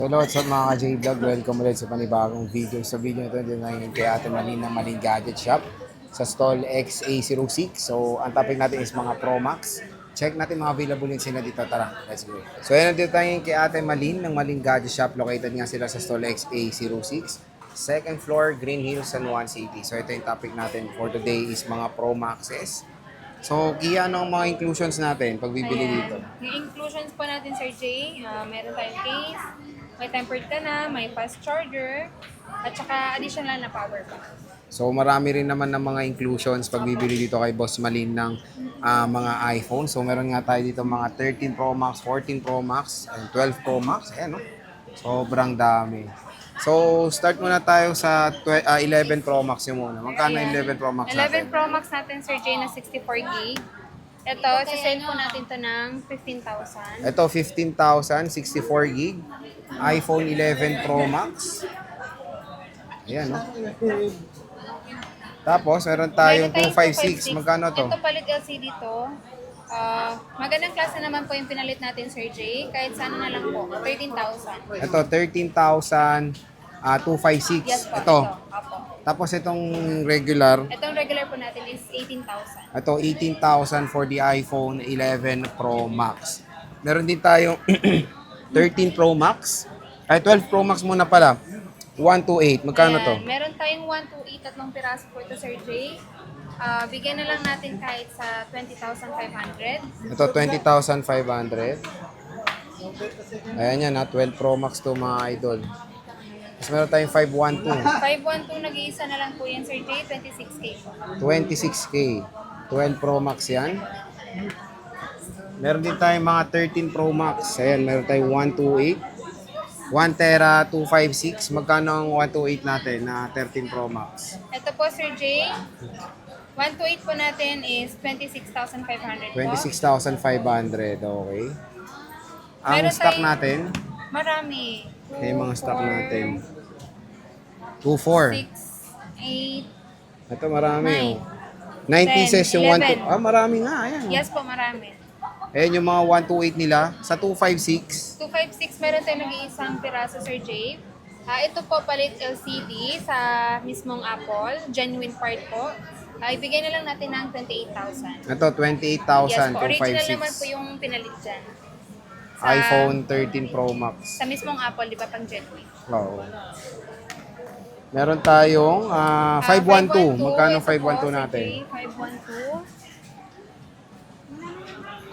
Hello, what's up mga ka-J-Vlog? Welcome ulit sa panibagong video. Sa video ito, din ngayon kay Ate Malin ng Malin Gadget Shop sa stall XA06. So, ang topic natin is mga Pro Max. Check natin mga available din sila dito. Tara, let's go. So, ayan, nandito tayo kay Ate Malin ng Malin Gadget Shop. Located nga sila sa stall XA06. Second floor, Green Hills, San Juan City. So, ito yung topic natin for today is mga Pro Maxes. So, ano ang mga inclusions natin pag bibili dito? Yung inclusions po natin, Sir Jay, meron tayong case, may tempered ka na, may fast charger, at saka additional na power bank. So marami rin naman ng mga inclusions pag bibili dito kay Boss Malin ng mga iPhone. So meron nga tayo dito mga 13 Pro Max, 14 Pro Max, and 12 Pro Max. Ayan, no? Sobrang dami. So start muna tayo sa 11 Pro Max yung muna. Magkano yung 11 Pro Max 11 natin? Pro Max natin, Sir Jay, na 64 gig. Ito, sasale po natin to ng 15,000. Ito 15,000, 64 gig. iPhone 11 Pro Max. Ayan, no? Tapos meron tayong 256. Magkano to? Ito palit LCD to. Magandang klase naman po yung pinalit natin, Sir Jay. Kahit sana na lang po, 13,000. Ito 13,000, 256. Yes po, Ito. Apo. Tapos itong regular, Itong regular po natin is 18,000. ito 18,000 for the iPhone 11 Pro Max. Meron din tayong 13 Pro Max. Ay, 12 Pro Max muna pala. 128. Magkano to? Ayan, meron tayong 128, tatlong piraso po ito, Sir Jay. Bigyan na lang natin kahit sa 20,500. Ito 20,500. Ayan yan ha, 12 Pro Max to mga idol. Tapos meron tayong 512. 512 nag-iisa na lang po yan, Sir Jay. 26K po. 26K. 12 Pro Max yan. Meron din tayong mga 13 Pro Max. Ayan, meron tayong 128. 1 Tera 256. Magkano ang 128 natin na 13 Pro Max? Ito po, Sir Jay. 128 po natin is 26,500 po. 26,500. Okay. Ang Meron stock tayong- natin, Marami. yung mga stock natin. 2,4. 6, 8. Ito marami. 9. Oh. 9 pieces yung 11. 1. Marami nga. Ayan. Yes po, marami. Ayan yung mga 128 nila. Sa 256. 256, meron tayong nag-iisang piraso, Sir Jay. Ito po palit LCD sa mismong Apple. Genuine part po. Ibigay na lang natin ng 28,000. Ito, 28,000. Yes po, original 256. naman po yung pinalit dyan. iPhone 13 Pro Max. Sa mismong Apple, di ba, pang genuine. Oo. Meron tayong 512. Magkano Ito po, 512 Sir natin? Jay, 512.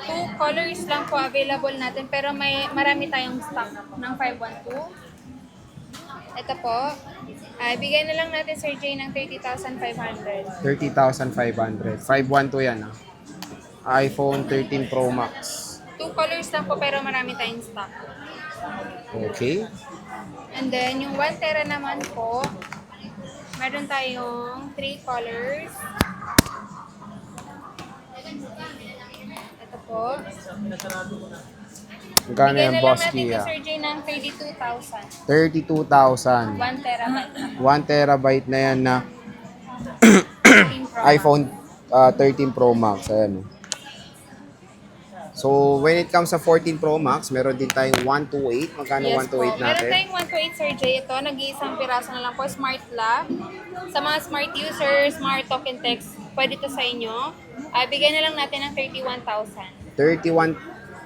Two colors lang po available natin, pero marami tayong stock ng 512. Ito po, bigyan na lang natin, Sir Jay, ng 30,500. 30,500. 512 yan. iPhone 13 Pro Max. Two colors lang po, pero marami tayong stock. Okay. And then, yung 1 Tera naman po, meron tayong 3 colors. Ito po. Magkano Bigyan yan, na lang Boss natin Kia? to, Sir Jay, ng 32,000. 32,000. 1 terabyte na. 1 terabyte na yan na 13 Pro Max. iPhone 13 Pro Max. Ayan. So, when it comes sa 14 Pro Max, meron din tayong 128. Magkano Yes 128 po. Meron natin? tayong 128, Sir Jay. Ito, nag-iisang piraso na lang po. Smart Lock. Sa mga smart users, smart token text, pwede to sa inyo. Bigyan na lang natin ng 31,000. 31.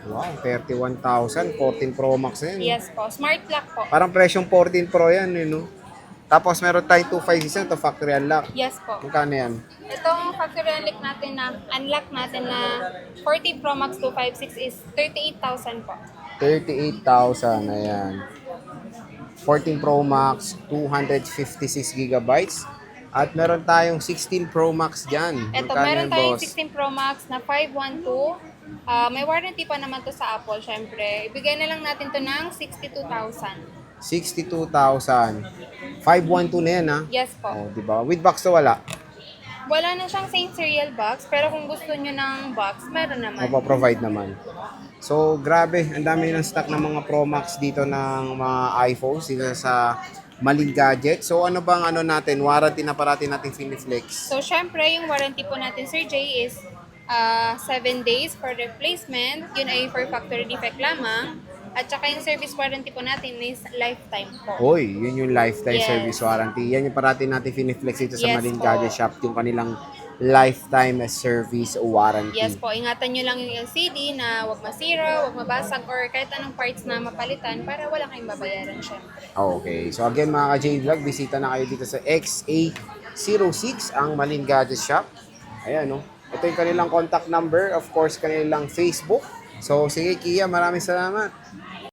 Wow, 31,000. 14 Pro Max na yan. Yes po. Smart Lock po. Parang presyong 14 Pro yan, no? Tapos meron tayong 256 ito, factory unlock. Yes po. Magkano yan? Itong factory unlock natin na 40 Pro Max 256 is 38,000 po. 38,000. Ayan. 14 Pro Max, 256 gigabytes. At meron tayong 16 Pro Max dyan. Ito, Magkano meron yan, tayong boss? 16 Pro Max na 512. May warranty pa naman to sa Apple, syempre. Ibigay na lang natin to ng 62,000. 62,000. 512 na yan, ha? Yes po. Oh, diba? With box to wala. Wala na siyang same serial box, pero kung gusto nyo ng box, meron naman. Mapaprovide naman. So, grabe. Ang dami ng stock ng mga Pro Max dito ng mga iPhones dito sa Malin Gadget. So, ano bang natin? Warranty na parati natin Finiflex. So, syempre, yung warranty po natin, Sir Jay, is 7 days for replacement. Yun ay for factory defect lamang. At saka yung service warranty po natin is lifetime po. Hoy, yun yung lifetime Yes. service warranty. Yan yung parati natin finiflex dito sa Yes Malin po. Gadget Shop, yung kanilang lifetime service warranty. Yes po, ingatan nyo lang yung LCD na wag masira, wag mabasag, or kahit anong parts na mapalitan para wala kayong babayaran syempre. Okay. So again mga ka-J-Vlog, bisita na kayo dito sa XA06, ang Malin Gadget Shop. Ayan, no? Ito yung kanilang contact number. Of course, kanilang Facebook. So, sige Kia, maraming salamat.